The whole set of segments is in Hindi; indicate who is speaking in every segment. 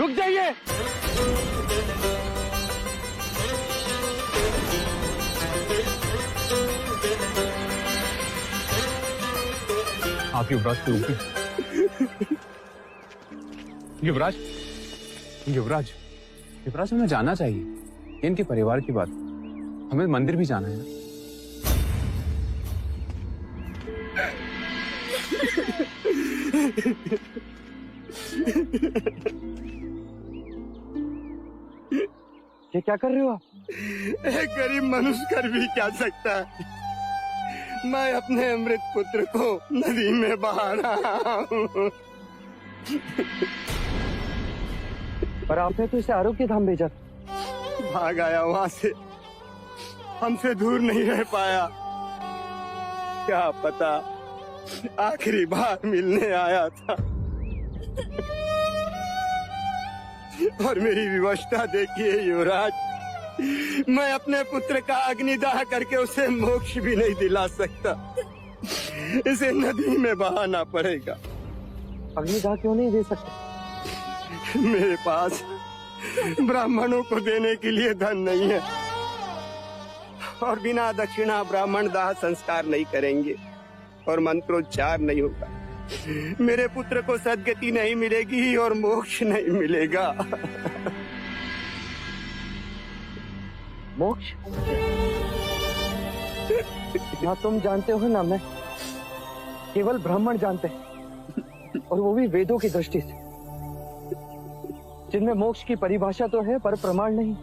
Speaker 1: रुक जाइए। आप युवराज को रोकिए। युवराज, युवराज, युवराज, हमें जाना चाहिए। इनके परिवार की बात, हमें मंदिर भी जाना है ना।
Speaker 2: ये क्या कर रहे हो आप?
Speaker 3: एक गरीब मनुष्य कर भी क्या सकता है। मैं अपने अमृत पुत्र को नदी में बहा रहा हूँ।
Speaker 2: पर आपने तो इसे आरोग्य धाम भेजा।
Speaker 3: भाग आया वहां से, हमसे दूर नहीं रह पाया। क्या पता आखिरी बार मिलने आया था। और मेरी विवशता देखिए युवराज, मैं अपने पुत्र का अग्निदाह करके उसे मोक्ष भी नहीं दिला सकता। इसे नदी में बहाना पड़ेगा।
Speaker 2: अग्निदाह क्यों नहीं दे सकते?
Speaker 3: मेरे पास ब्राह्मणों को देने के लिए धन नहीं है, और बिना दक्षिणा ब्राह्मण दाह संस्कार नहीं करेंगे और मंत्रोच्चार नहीं होगा। मेरे पुत्र को सद्गति नहीं मिलेगी और मोक्ष नहीं मिलेगा।
Speaker 2: मोक्ष? ना तुम जानते हो ना मैं, केवल ब्राह्मण जानते हैं, और वो भी वेदों की दृष्टि से, जिनमें मोक्ष की परिभाषा तो है पर प्रमाण नहीं।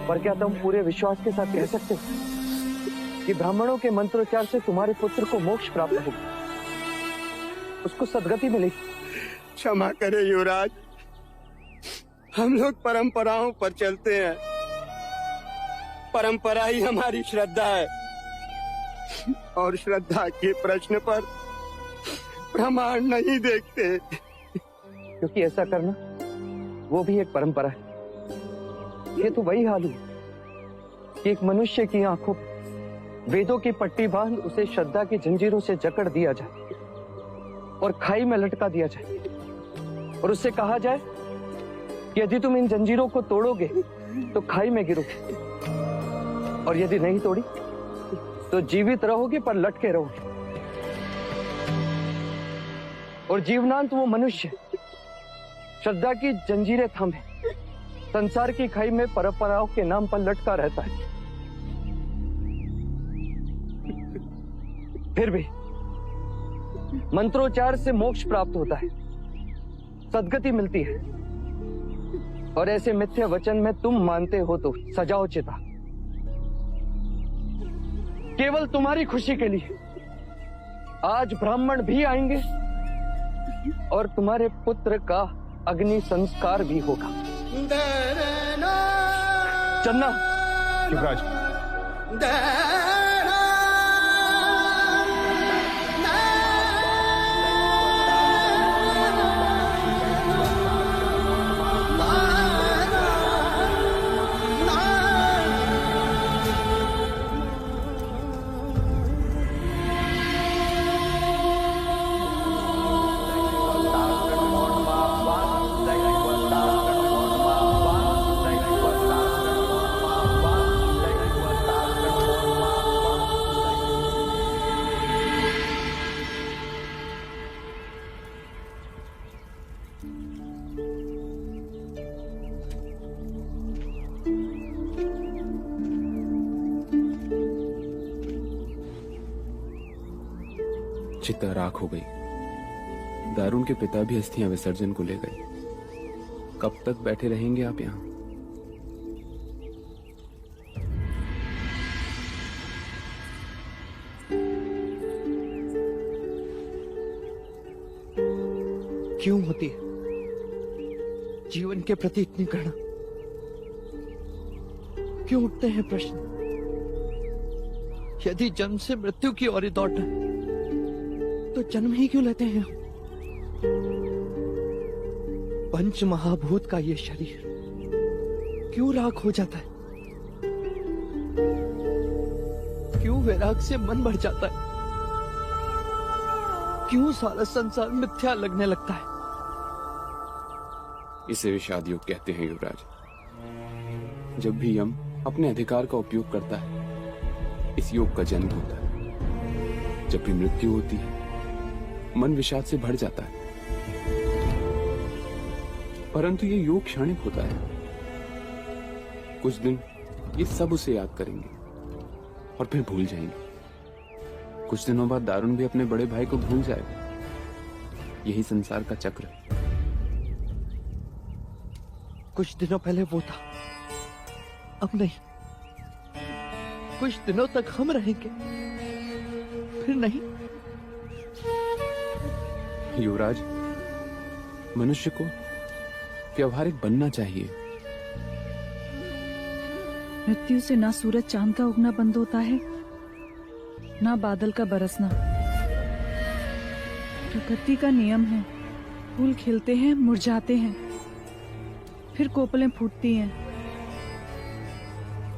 Speaker 2: पर क्या तुम पूरे विश्वास के साथ कह सकते हो कि ब्राह्मणों के मंत्रोच्चार से तुम्हारे पुत्र को मोक्ष प्राप्त होगा, उसको सद्गति मिलेगी?
Speaker 3: क्षमा करे युवराज, हम लोग परंपराओं पर चलते हैं। परंपरा ही हमारी श्रद्धा है, और श्रद्धा के प्रश्न पर प्रमाण नहीं देखते।
Speaker 2: क्योंकि ऐसा करना वो भी एक परंपरा है। ये तो वही हाल है कि एक मनुष्य की आंखों वेदों की पट्टी बांध उसे श्रद्धा की जंजीरों से जकड़ दिया जाए और खाई में लटका दिया जाए, और उससे कहा जाए कि यदि तुम इन जंजीरों को तोड़ोगे तो खाई में गिरोगे, और यदि नहीं तोड़ी तो जीवित रहोगे पर लटके रहोगे। और जीवनांत वो मनुष्य श्रद्धा की जंजीरें थामे संसार की खाई में परंपराओं के नाम पर लटका रहता है। फिर भी मंत्रोच्चार से मोक्ष प्राप्त होता है, सद्गति मिलती है, और ऐसे मिथ्या वचन में तुम मानते हो तो सजाओ चिता। केवल तुम्हारी खुशी के लिए आज ब्राह्मण भी आएंगे और तुम्हारे पुत्र का अग्नि संस्कार भी होगा। चन्ना,
Speaker 1: युवराज,
Speaker 4: चिता राख हो गई। दारुण के पिता भी अस्थियां विसर्जन को ले गए। कब तक बैठे रहेंगे आप यहाँ?
Speaker 2: क्यों होती है जीवन के प्रति इतनी घृणा? क्यों उठते हैं प्रश्न? यदि जन्म से मृत्यु की ओर दौड़ना है तो जन्म ही क्यों लेते हैं? पंच महाभूत का ये शरीर क्यों राख हो जाता है? क्यों वैराग से मन बढ़ जाता है? क्यों सारा संसार मिथ्या लगने लगता है?
Speaker 4: इसे विषाद योग कहते हैं युवराज। जब भी यम अपने अधिकार का उपयोग करता है, इस योग का जन्म होता है। जब भी मृत्यु होती है, मन विषाद से भर जाता है। परंतु ये योग क्षणिक होता है। कुछ दिन ये सब उसे याद करेंगे और फिर भूल जाएंगे। कुछ दिनों बाद दारुण भी अपने बड़े भाई को भूल जाएगा। यही संसार का चक्र है।
Speaker 2: कुछ दिनों पहले वो था, अब नहीं। कुछ दिनों तक हम रहेंगे, फिर नहीं।
Speaker 4: युवराज, मनुष्य को व्यवहारिक बनना चाहिए।
Speaker 5: मृत्यु से ना सूरज चांद का उगना बंद होता है, ना बादल का बरसना। प्रकृति का नियम है, फूल खिलते हैं, मुरझाते हैं, फिर कोपलें फूटती हैं।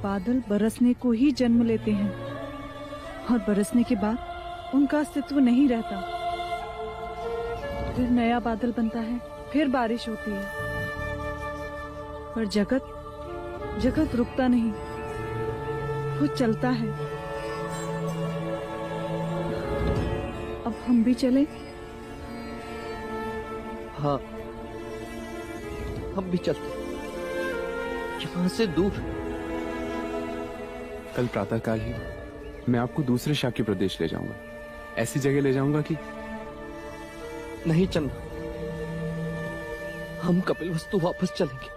Speaker 5: बादल बरसने को ही जन्म लेते हैं और बरसने के बाद उनका अस्तित्व नहीं रहता। फिर नया बादल बनता है, फिर बारिश होती है। पर जगत रुकता नहीं, वो चलता है। अब हम भी चले।
Speaker 2: हाँ, हम भी चलते, यहाँ से दूर।
Speaker 4: कल प्रातःकाल ही मैं आपको दूसरे शाक्य प्रदेश ले जाऊंगा। ऐसी जगह ले जाऊंगा कि
Speaker 2: नहीं चलना, हम कपिलवस्तु वापस चलेंगे।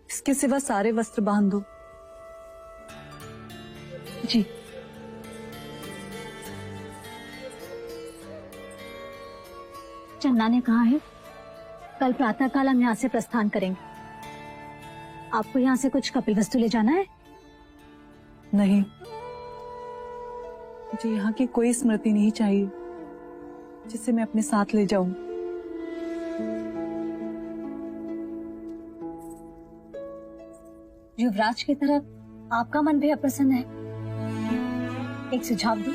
Speaker 5: इसके सिवा सारे वस्त्र बांध दो। जी।
Speaker 6: चन्ना ने कहा है कल प्रातःकाल हम यहाँ से प्रस्थान करेंगे। आपको यहाँ से कुछ कपिल वस्तु ले जाना है?
Speaker 5: नहीं, मुझे यहाँ की कोई स्मृति नहीं चाहिए जिसे मैं अपने साथ ले जाऊं।
Speaker 6: युवराज की तरफ आपका मन भी अप्रसन्न है। एक सुझाव दूं,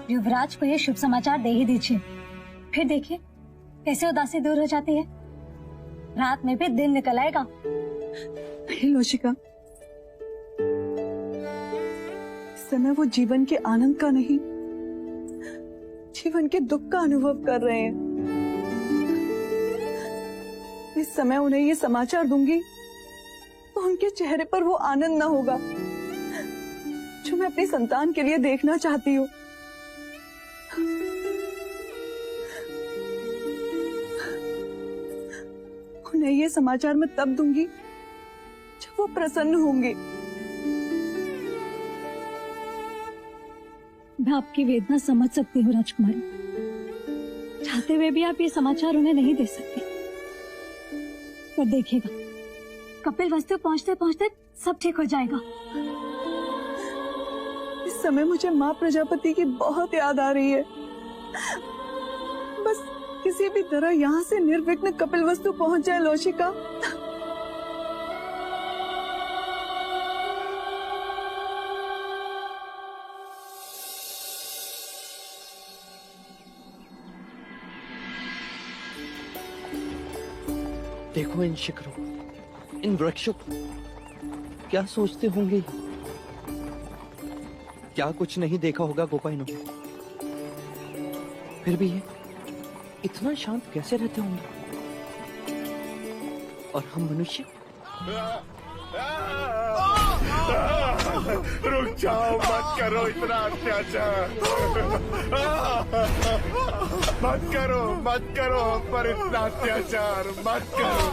Speaker 6: युवराज को ये शुभ समाचार दे ही दीजिए, फिर देखिए कैसे उदासी दूर हो जाती है। रात में भी दिन निकल आएगा।
Speaker 5: नहीं लोशिका, इस समय वो जीवन के आनंद का नहीं, जीवन के दुख का अनुभव कर रहे हैं। इस समय उन्हें ये समाचार दूंगी तो उनके चेहरे पर वो आनंद न होगा जो मैं अपनी संतान के लिए देखना चाहती हूँ। उन्हें ये समाचार मैं तब दूंगी जब वो प्रसन्न होंगे।
Speaker 6: मैं आपकी वेदना समझ सकती हूँ राजकुमारी, चाहते हुए भी आप ये समाचार उन्हें नहीं दे सकते। पर देखिएगा, कपिल वस्तु पहुँचते पहुँचते सब ठीक हो जाएगा।
Speaker 5: इस समय मुझे माँ प्रजापति की बहुत याद आ रही है। बस किसी भी तरह यहाँ से निर्विघ्न कपिल वस्तु पहुँच जाए लोशिका।
Speaker 2: देखो इन शिखरों, इन वृक्षों को, क्या सोचते होंगे? क्या कुछ नहीं देखा होगा गोपाइनों? फिर भी ये इतना शांत कैसे रहते होंगे? और हम मनुष्य?
Speaker 7: रुक जाओ, मत करो इतना अत्याचार। मत करो पर इतना अत्याचार मत करो।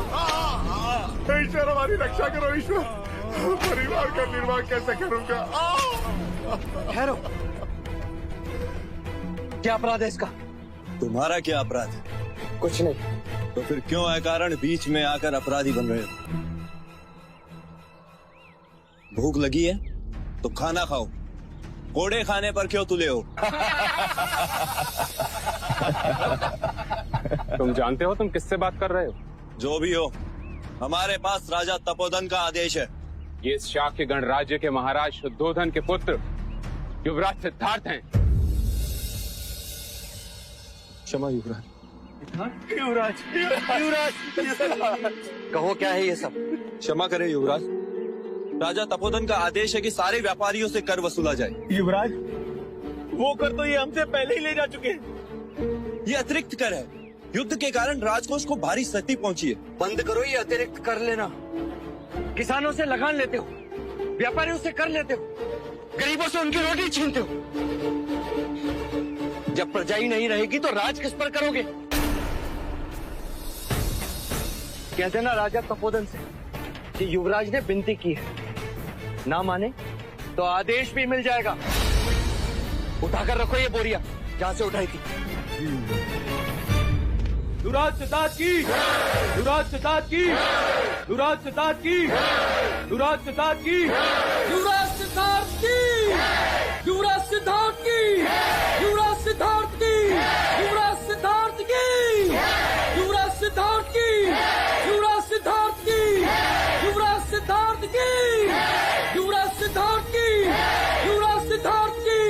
Speaker 7: ईश्वर हमारी रक्षा करो। ईश्वर, परिवार का निर्वाह कैसे करूंगा?
Speaker 2: ठहरो, क्या अपराध है इसका?
Speaker 8: तुम्हारा क्या अपराध है?
Speaker 2: कुछ नहीं।
Speaker 8: तो फिर क्यों अकारण बीच में आकर अपराधी बन रहे हो? भूख लगी है तो खाना खाओ, कोड़े खाने पर क्यों तुले हो?
Speaker 1: तुम जानते हो तुम किससे बात कर रहे हो?
Speaker 8: जो भी हो, हमारे पास राजा तपोधन का आदेश है।
Speaker 1: ये शाक्य गणराज्य के महाराज शुद्धोधन के पुत्र युवराज सिद्धार्थ हैं।
Speaker 4: क्षमा युवराज।
Speaker 2: कहो क्या है ये सब?
Speaker 8: क्षमा करें युवराज, राजा तपोधन का आदेश है कि सारे व्यापारियों से कर वसूला जाए।
Speaker 7: युवराज, वो कर तो ये हमसे पहले ही ले जा चुके हैं।
Speaker 8: ये अतिरिक्त कर है। युद्ध के कारण राजकोष को भारी क्षति पहुंची है।
Speaker 2: बंद करो ये अतिरिक्त कर लेना। किसानों से लगान लेते हो, व्यापारियों से कर लेते हो, गरीबों से उनकी रोटी छीनते हो। जब प्रजा ही नहीं रहेगी तो राज किस पर करोगे? कह देना राजा तपोधन से कि युवराज ने विनती की है, ना माने तो आदेश भी मिल जाएगा। उठाकर रखो ये बोरिया जहां से उठाई थी।
Speaker 7: युवराज सिद्धार्थ की, युवराज सिद्धार्थ की, युवराज सिद्धार्थ की, युवराज सिद्धार्थ की, युवराज सिद्धार्थ की, युवराज सिद्धार्थ की, युवराज सिद्धार्थ की, युवराज सिद्धार्थ की, युवराज सिद्धार्थ की, युवराज सिद्धार्थ की, युवराज सिद्धार्थ की, युवराज सिद्धार्थ की, युवराज सिद्धार्थ की।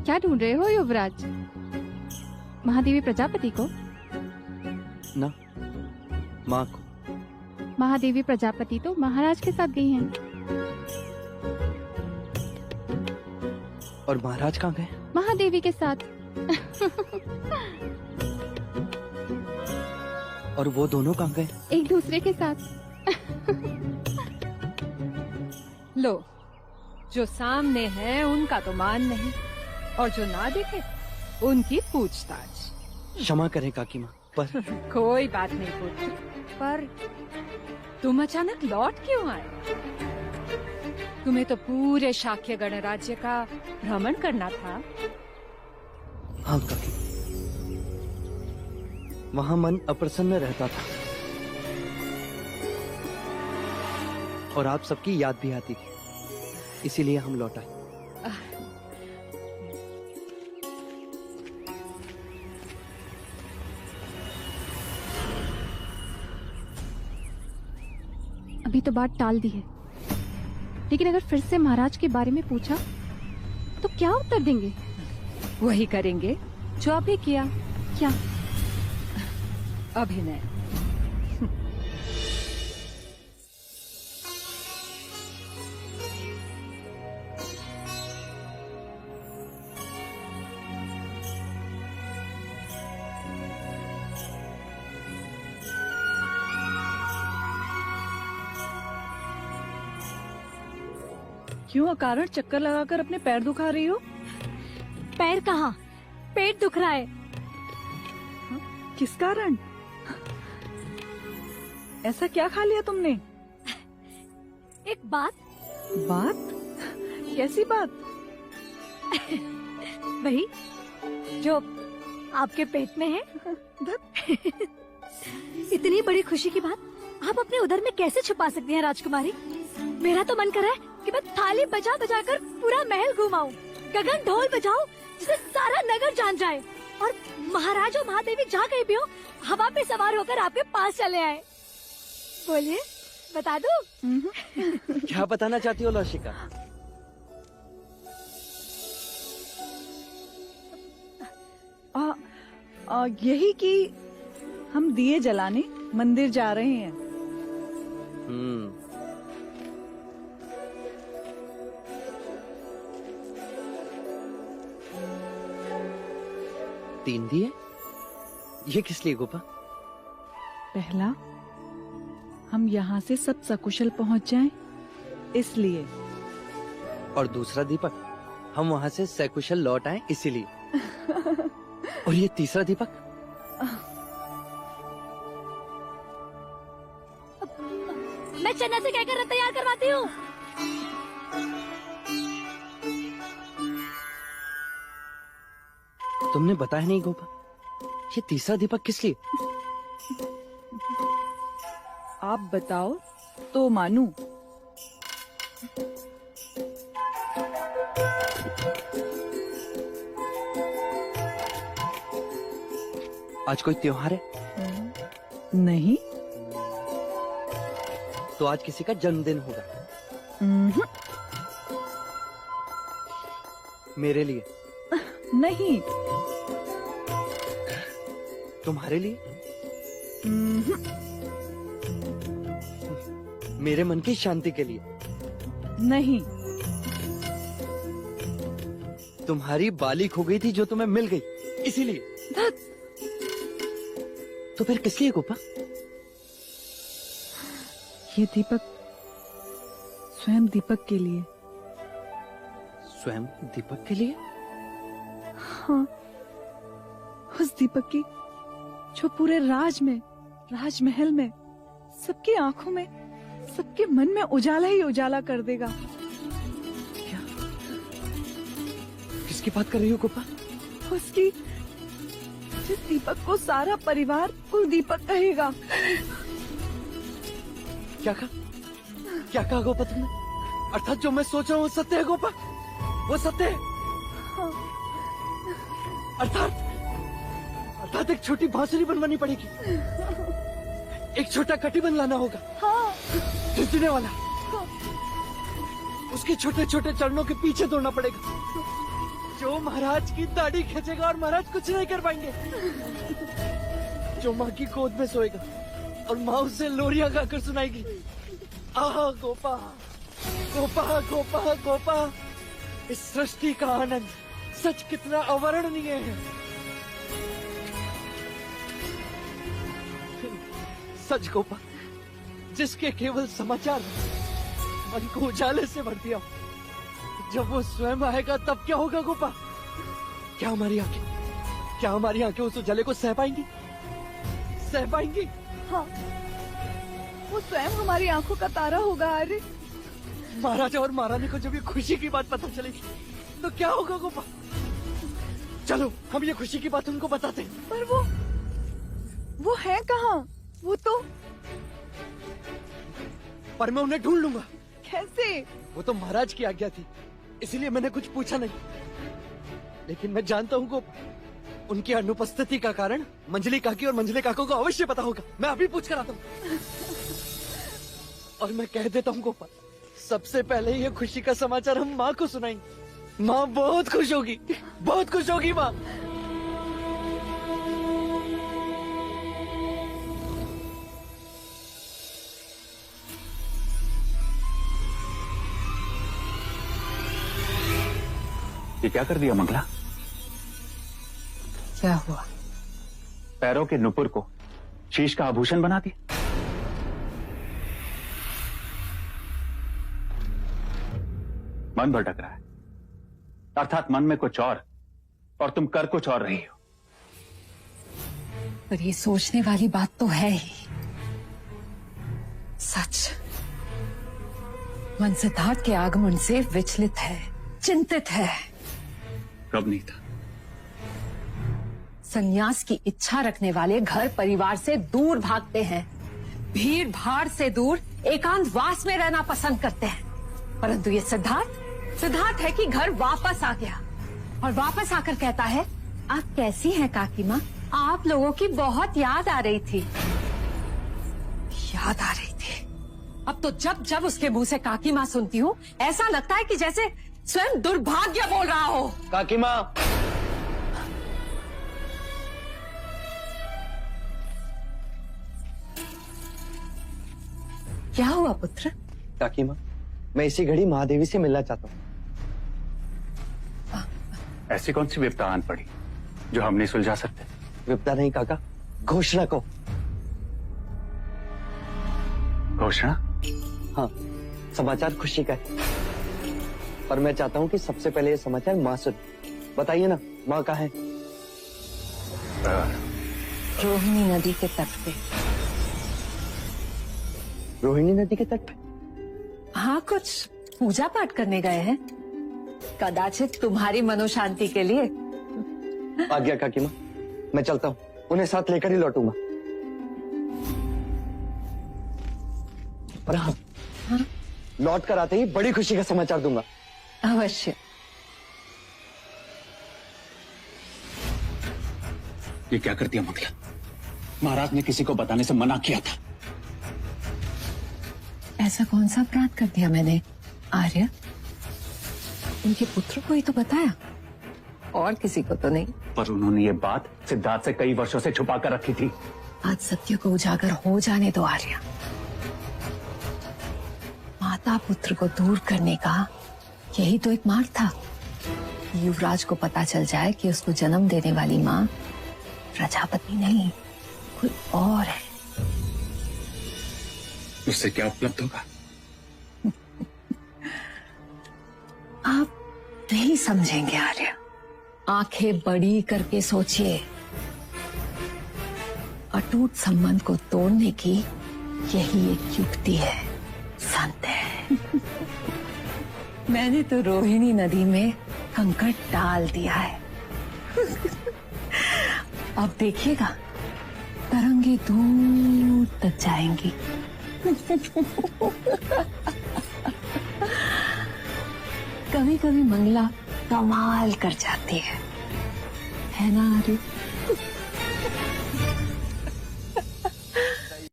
Speaker 9: क्या ढूंढ रहे हो युवराज? महादेवी प्रजापति को?
Speaker 2: ना, माँ को।
Speaker 9: महादेवी प्रजापति तो महाराज के साथ गई हैं।
Speaker 2: और महाराज कहाँ गए?
Speaker 9: महादेवी के साथ।
Speaker 2: और वो दोनों कहाँ गए?
Speaker 9: एक दूसरे के साथ।
Speaker 10: लो, जो सामने है उनका तो मान नहीं, और जो ना दिखे उनकी पूछताछ।
Speaker 2: क्षमा करें काकी माँ, पर
Speaker 10: कोई बात नहीं पूछी। पर तुम अचानक लौट क्यों आए? तुम्हें तो पूरे शाक्य गणराज्य का भ्रमण करना था।
Speaker 2: हाँ काकी, वहाँ मन अप्रसन्न रहता था और आप सबकी याद भी आती थी, इसीलिए हम लौट आए।
Speaker 9: अभी तो बात टाल दी है, लेकिन अगर फिर से महाराज के बारे में पूछा तो क्या उत्तर देंगे?
Speaker 10: वही करेंगे जो अभी किया।
Speaker 9: क्या?
Speaker 10: अभिनय।
Speaker 5: क्यों अकारण चक्कर लगाकर अपने पैर दुखा रही हो?
Speaker 6: पैर कहाँ, पेट दुख रहा है।
Speaker 5: किस कारण? ऐसा क्या खा लिया तुमने?
Speaker 6: एक बात।
Speaker 5: बात? कैसी बात?
Speaker 6: वही जो आपके पेट में है। इतनी बड़ी खुशी की बात आप अपने उदर में कैसे छुपा सकती हैं राजकुमारी? मेरा तो मन कर रहा है कि मैं थाली बजा बजा कर पूरा महल घुमाऊं, गगन ढोल बजाऊं जिसे सारा नगर जान जाए, और महाराज और महादेवी जहाँ कहीं भी हो हवा पे सवार होकर आपके पास चले आए। बोलिए, बता दूं?
Speaker 2: क्या बताना चाहती हो लौशिका?
Speaker 5: यही कि हम दिए जलाने मंदिर जा रहे हैं।
Speaker 2: तीन दिए? ये किस लिए गोपा?
Speaker 5: पहला, हम यहाँ से सब सकुशल पहुँच जाएं, इसलिए।
Speaker 2: और दूसरा दीपक, हम वहाँ से सकुशल लौट आए इसीलिए। और ये तीसरा दीपक?
Speaker 6: मैं चन्ना से कहकर तैयार करवाती हूँ।
Speaker 2: तुमने बताया नहीं गोपा, ये तीसरा दीपक किस लिए?
Speaker 5: आप बताओ तो मानू।
Speaker 2: आज कोई त्योहार है?
Speaker 5: नहीं।
Speaker 2: तो आज किसी का जन्मदिन होगा। मेरे लिए?
Speaker 5: नहीं।
Speaker 2: तुम्हारे लिए? मेरे मन की शांति के लिए?
Speaker 5: नहीं।
Speaker 2: तुम्हारी बाली खो गई थी जो तुम्हें मिल गई, इसीलिए? तो फिर किस लिए गोपा?
Speaker 5: ये दीपक स्वयं दीपक के लिए।
Speaker 2: स्वयं दीपक के लिए?
Speaker 5: हाँ, उस दीपक की जो पूरे राजमहल में सबकी आंखों में, सबके मन में उजाला ही उजाला कर देगा।
Speaker 2: क्या? किसकी बात कर रही हो गोपा?
Speaker 5: उसकी, जिस दीपक को सारा परिवार कुल दीपक कहेगा।
Speaker 2: क्या कहा? क्या कहा गोपा तुमने? अर्थात जो मैं सोच रहा हूँ सत्य है गोपा? वो सत्य है?
Speaker 5: हाँ।
Speaker 2: अर्थात एक छोटी बांसुरी बनवानी पड़ेगी, एक छोटा कटिबंध लाना होगा।
Speaker 5: हाँ।
Speaker 2: झुंझुने वाला। उसके छोटे छोटे चरणों के पीछे दौड़ना पड़ेगा, जो महाराज की दाढ़ी खींचेगा और महाराज कुछ नहीं कर पाएंगे। जो माँ की गोद में सोएगा और माँ उसे लोरियां गाकर सुनाएगी। आह गोपा, गोपा, गोपा, गोपा, इस सृष्टि का आनंद सच कितना अवर्णनीय है। सच गोपा, जिसके केवल समाचार मन को उजाले से भर दिया, जब वो स्वयं आएगा तब क्या होगा गोपा? क्या हमारी आंखें उस उजाले को सह पाएंगी?
Speaker 5: हाँ, वो स्वयं हमारी आंखों का तारा होगा। अरे
Speaker 2: महाराजा और महारानी को जब ये खुशी की बात पता चलेगी तो क्या होगा गोपा? चलो हम ये खुशी की बात उनको बताते हैं।
Speaker 5: पर वो है कहाँ? वो तो,
Speaker 2: पर मैं उन्हें ढूंढ लूंगा।
Speaker 5: कैसे?
Speaker 2: वो तो महाराज की आज्ञा थी, इसीलिए मैंने कुछ पूछा नहीं। लेकिन मैं जानता हूँ गोपा, उनकी अनुपस्थिति का कारण मंजली काकी और मंजले काको को अवश्य पता होगा। मैं अभी पूछ कर आता हूँ। और मैं कह देता हूँ गोपा, सबसे पहले ये खुशी का समाचार हम माँ को सुनाएंगे। माँ बहुत खुश होगी, बहुत खुश होगी माँ।
Speaker 1: ये क्या कर दिया मंगला?
Speaker 10: क्या हुआ?
Speaker 1: पैरों के नुपुर को शीश का आभूषण बना दिया। मन भटक रहा है, अर्थात मन में कुछ और तुम कर कुछ और रही हो।
Speaker 10: पर ये सोचने वाली बात तो है ही। सच, मन सिद्धार्थ के आगमन से विचलित है, चिंतित है।
Speaker 1: कब नहीं था?
Speaker 10: संन्यास की इच्छा रखने वाले घर परिवार से दूर भागते हैं, भीड़ भाड़ से दूर एकांतवास में रहना पसंद करते हैं। परंतु ये सिद्धार्थ है कि घर वापस आ गया और वापस आकर कहता है, आप कैसी हैं काकी माँ? आप लोगों की बहुत याद आ रही थी। याद आ रही थी। अब तो जब जब उसके मुंह से काकी माँ सुनती हूँ, ऐसा लगता है कि जैसे स्वयं दुर्भाग्य बोल रहा हो।
Speaker 2: काकी माँ,
Speaker 10: क्या हुआ पुत्र?
Speaker 2: काकी माँ, मैं इसी घड़ी महादेवी से मिलना चाहता हूँ।
Speaker 1: ऐसी कौन सी विपदा आन पड़ी जो हम नहीं सुलझा सकते?
Speaker 2: विपदा नहीं काका, घोषणा को।
Speaker 1: घोषणा?
Speaker 2: हाँ, समाचार खुशी का है, पर मैं चाहता हूँ कि सबसे पहले ये समाचार माँ सुन। बताइए ना, माँ कहाँ है?
Speaker 10: रोहिणी नदी के तट पे।
Speaker 2: रोहिणी नदी के तट पे?
Speaker 10: हाँ, कुछ पूजा पाठ करने गए हैं, कदाचित तुम्हारी मनोशांति के लिए।
Speaker 2: आज्ञा काकी माँ, मैं चलता हूँ, उन्हें साथ लेकर ही लौटूंगा। पर हाँ, लौट कर आते ही बड़ी खुशी का समाचार दूंगा।
Speaker 10: अवश्य।
Speaker 1: ये क्या कर दिया मंगला? महाराज ने किसी को बताने से मना किया था।
Speaker 10: ऐसा कौन सा अपराध कर दिया मैंने आर्य, उनके पुत्र को ही तो बताया, और किसी को तो नहीं।
Speaker 11: पर उन्होंने ये बात सिद्धार्थ से कई वर्षों से छुपा कर रखी थी।
Speaker 10: आज सत्य को उजागर हो जाने दो आर्य। माता पुत्र को दूर करने का यही तो एक मार्ग था। युवराज को पता चल जाए कि उसको जन्म देने वाली माँ प्रजापति नहीं, कोई और है।
Speaker 4: उससे क्या उपलब्ध होगा?
Speaker 10: आप नहीं समझेंगे आर्य। आंखें बड़ी करके सोचिए। अटूट संबंध को तोड़ने की यही एक युक्ति है, संदेह। मैंने तो रोहिणी नदी में कंकड़ डाल दिया है। अब देखिएगा, तरंगे दूर तक जाएंगी। कभी कभी मंगला कमाल कर जाती है ना आर्य?